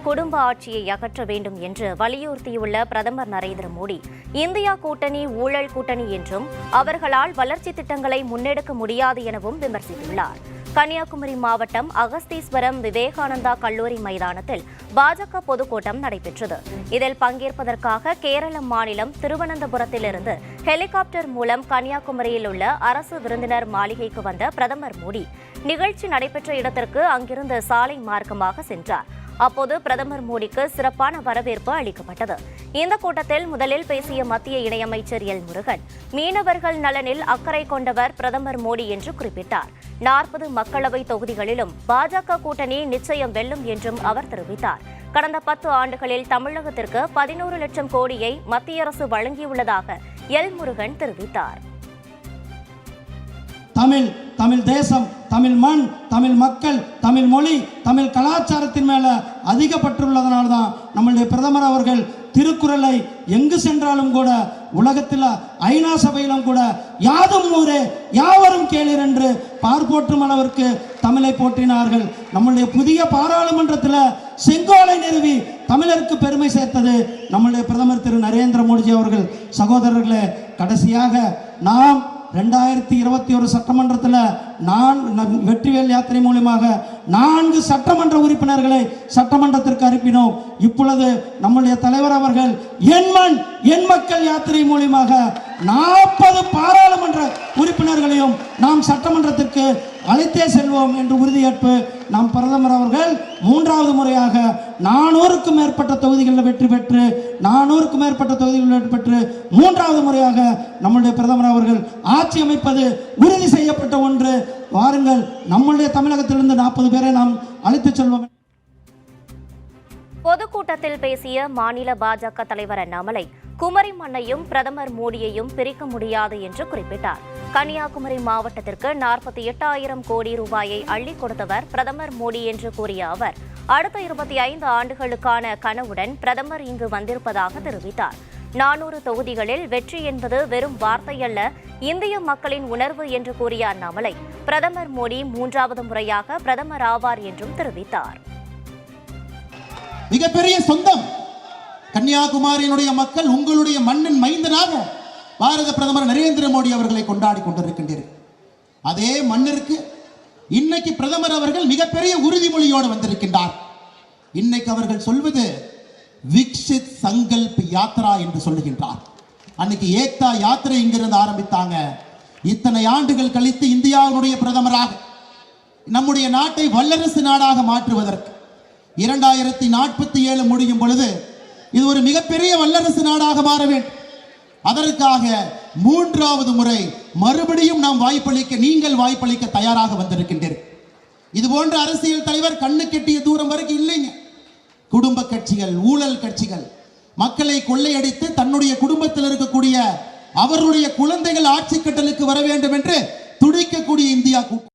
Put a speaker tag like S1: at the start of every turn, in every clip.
S1: குடும்ப ஆட்சியை அகற்ற வேண்டும் என்று வலியுறுத்தியுள்ள பிரதமர் நரேந்திர மோடி, இந்தியா கூட்டணி ஊழல் கூட்டணி என்றும் அவர்களால் வளர்ச்சி திட்டங்களை முன்னெடுக்க முடியாது எனவும் விமர்சித்துள்ளார். கன்னியாகுமரி மாவட்டம் அகஸ்தீஸ்வரம் விவேகானந்தா கல்லூரி மைதானத்தில் பாஜக பொதுக்கூட்டம் நடைபெற்றது. இதில் பங்கேற்பதற்காக கேரள மாநிலம் திருவனந்தபுரத்திலிருந்து ஹெலிகாப்டர் மூலம் கன்னியாகுமரியில் உள்ள அரசு விருந்தினர் மாளிகைக்கு வந்த பிரதமர் மோடி நிகழ்ச்சி நடைபெற்ற இடத்திற்கு அங்கிருந்து சாலை மார்க்கமாக சென்றார். அப்போது பிரதமர் மோடிக்கு சிறப்பான வரவேற்பு அளிக்கப்பட்டது. இந்த கூட்டத்தில் முதலில் பேசிய மத்திய இணையமைச்சர் எல் முருகன், மீனவர்கள் நலனில் அக்கறை கொண்டவர் பிரதமர் மோடி என்று குறிப்பிட்டார். 40 மக்களவை தொகுதிகளிலும் பாஜக கூட்டணி நிச்சயம் வெல்லும் என்றும் அவர் தெரிவித்தார். கடந்த 10 ஆண்டுகளில் தமிழகத்திற்கு 11 லட்சம் கோடியை மத்திய அரசு வழங்கியுள்ளதாக எல் முருகன் தெரிவித்தார்.
S2: தமிழ் தேசம், தமிழ் மண், தமிழ் மக்கள், தமிழ் மொழி, தமிழ் கலாச்சாரத்தின் மேல அதிக பற்றுள்ளதனால்தான் நம்முடைய பிரதமர் அவர்கள் திருக்குறளை எங்கு சென்றாலும் கூட, உலகத்தில் ஐநா சபையிலும் கூட யாதும் ஊரே யாவரும் கேளீர் என்று பார்ப்போற்றும் அளவிற்கு தமிழை போற்றினார்கள். நம்முடைய புதிய பாராளுமன்றத்தில் செங்கோலை நிறுவி தமிழருக்கு பெருமை சேர்த்தது நம்முடைய பிரதமர் திரு நரேந்திர மோடிஜி அவர்கள். சகோதரர்களே, கடைசியாக நாம் 2021 சட்டமன்றத்தில் வெற்றிவேல் யாத்திரை மூலமாக 4 சட்டமன்ற உறுப்பினர்களை சட்டமன்றத்திற்கு அனுப்பினோம். இப்பொழுது நம்முடைய தலைவர் அவர்கள் என் மண் என் மக்கள் யாத்திரை மூலமாக 40 பாராளுமன்ற உறுப்பினர்களையும் நாம் சட்டமன்றத்திற்கு அழைத்தே செல்வோம் என்று உறுதியேற்பு நம் பிரதமர் அவர்கள் 3வது முறையாக 400க்கும் மேற்பட்ட தொகுதிகளில் வெற்றி பெற்று 3வது முறையாக நம்முடைய பிரதமர் அவர்கள் ஆட்சி அமைப்பது உறுதி செய்யப்பட்ட ஒன்று. வாருங்கள், நம்முடைய தமிழகத்திலிருந்து 40 பேரை நாம் அழைத்துச் செல்வோம்.
S1: பொதுக்கூட்டத்தில் பேசிய மாநில பாஜக தலைவர் அண்ணாமலை, குமரி மண்ணையும் பிரதமர் மோடியையும் பிரிக்க முடியாது என்று குறிப்பிட்டார். கன்னியாகுமரி மாவட்டத்திற்கு 48,000 கோடி ரூபாயை அள்ளி கொடுத்தவர் பிரதமர் மோடி என்று கூறிய அவர், அடுத்த 25 ஆண்டுகளுக்கான கனவுடன் பிரதமர் இங்கு வந்திருப்பதாக தெரிவித்தார். 400 தொகுதிகளில் வெற்றி என்பது வெறும் வார்த்தையல்ல, இந்திய மக்களின் உணர்வு என்று கூறிய அண்ணாமலை, பிரதமர் மோடி 3வது முறையாக பிரதமர் ஆவார் என்றும் தெரிவித்தார்.
S3: மிகப்பெரிய சொந்தம் கன்னியாகுமரியினுடைய மக்கள் உங்களுடைய மண்ணின் மைந்தனாக பாரத பிரதமர் நரேந்திர மோடி அவர்களை கொண்டாடி கொண்டிருக்கின்றனர். அதே மண்ணிற்கு இன்னைக்கு பிரதமர் அவர்கள் மிகப்பெரிய உறுதிமொழியோடு வந்திருக்கின்றார். இன்னைக்கு அவர்கள் சொல்வது விக்ஷித் சங்கல்ப் யாத்ரா என்று சொல்லுகின்றார். அன்னைக்கு ஏக்தா யாத்திரை இங்கிருந்து ஆரம்பித்தாங்க. இத்தனை ஆண்டுகள் கழித்து இந்தியாவுடைய பிரதமராக நம்முடைய நாட்டை வல்லரசு நாடாக மாற்றுவதற்கு 2047 முடியும் பொழுது இது ஒரு மிகப்பெரிய வல்லரசு நாடாக மாற வேண்டும். அதற்காக 3வது முறை மறுபடியும் நாம் நீங்கள் வாய்ப்பளிக்க தயாராக வந்திருக்கின்றீர்கள். இது போன்ற அரசியல் தலைவர் கண்ணு கெட்டிய தூரம் வரைக்கும் இல்லைங்க. குடும்ப கட்சிகள், ஊழல் கட்சிகள் மக்களை கொள்ளையடித்து தன்னுடைய குடும்பத்தில் இருக்கக்கூடிய அவருடைய குழந்தைகள் ஆட்சி கட்டலுக்கு வர வேண்டும் என்று துடிக்கக்கூடிய இந்தியா கூட்டணி.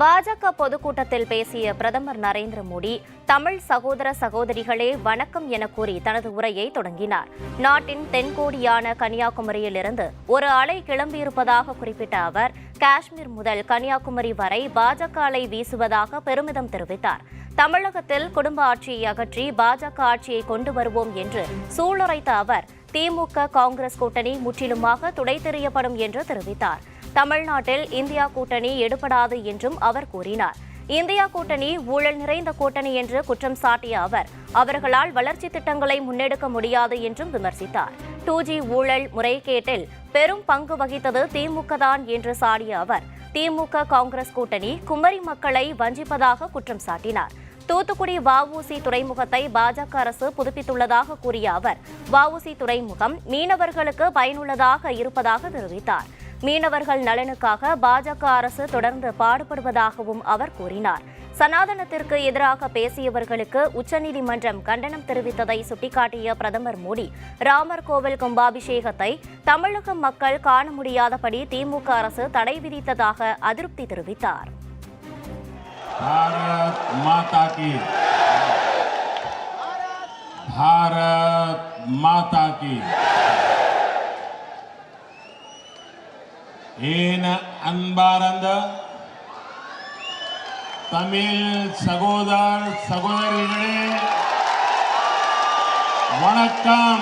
S1: பாஜக பொதுக்கூட்டத்தில் பேசிய பிரதமர் நரேந்திர மோடி, தமிழ் சகோதர சகோதரிகளே வணக்கம் என கூறி தனது உரையை தொடங்கினார். நாட்டின் தென்கோடியான கன்னியாகுமரியிலிருந்து ஒரு அலை கிளம்பியிருப்பதாக குறிப்பிட்ட அவர், காஷ்மீர் முதல் கன்னியாகுமரி வரை பாஜக அலை வீசுவதாக பெருமிதம் தெரிவித்தார். தமிழகத்தில் குடும்ப ஆட்சியை அகற்றி பாஜக ஆட்சியை கொண்டு வருவோம் என்று சூளுரைத்த அவர், திமுக காங்கிரஸ் கூட்டணி முற்றிலுமாக துடைத்தெறியப்படும் என்று தெரிவித்தார். தமிழ்நாட்டில் இந்தியா கூட்டணி எடுபடாது என்றும் அவர் கூறினார். இந்தியா கூட்டணி ஊழல் நிறைந்த கூட்டணி என்று குற்றம் சாட்டிய அவர், அவர்களால் வளர்ச்சி திட்டங்களை முன்னெடுக்க முடியாது என்றும் விமர்சித்தார். 2G ஊழல் முறைகேட்டில் பெரும் பங்கு வகித்தது திமுக தான் என்று சாடிய அவர், திமுக காங்கிரஸ் கூட்டணி குமரி மக்களை வஞ்சிப்பதாக குற்றம் சாட்டினார். தூத்துக்குடி வஉசி துறைமுகத்தை பாஜக அரசு புதுப்பித்துள்ளதாக கூறிய அவர், வஉசி துறைமுகம் மீனவர்களுக்கு பயனுள்ளதாக இருப்பதாக தெரிவித்தார். மீனவர்கள் நலனுக்காக பாஜக அரசு தொடர்ந்து பாடுபடுவதாகவும் அவர் கூறினார். சனாதனத்திற்கு எதிராக பேசியவர்களுக்கு உச்சநீதிமன்றம் கண்டனம் தெரிவித்ததை சுட்டிக்காட்டிய பிரதமர் மோடி, ராமர் கோவில் கும்பாபிஷேகத்தை தமிழக மக்கள் காண முடியாதபடி திமுக அரசு தடை விதித்ததாக அதிருப்தி தெரிவித்தார்.
S4: भारत माता की, भारत माता की. ಏನ ಅನ್ಬಾರಂದ तमिल सगोदर सगोदरिகளே वणक्कम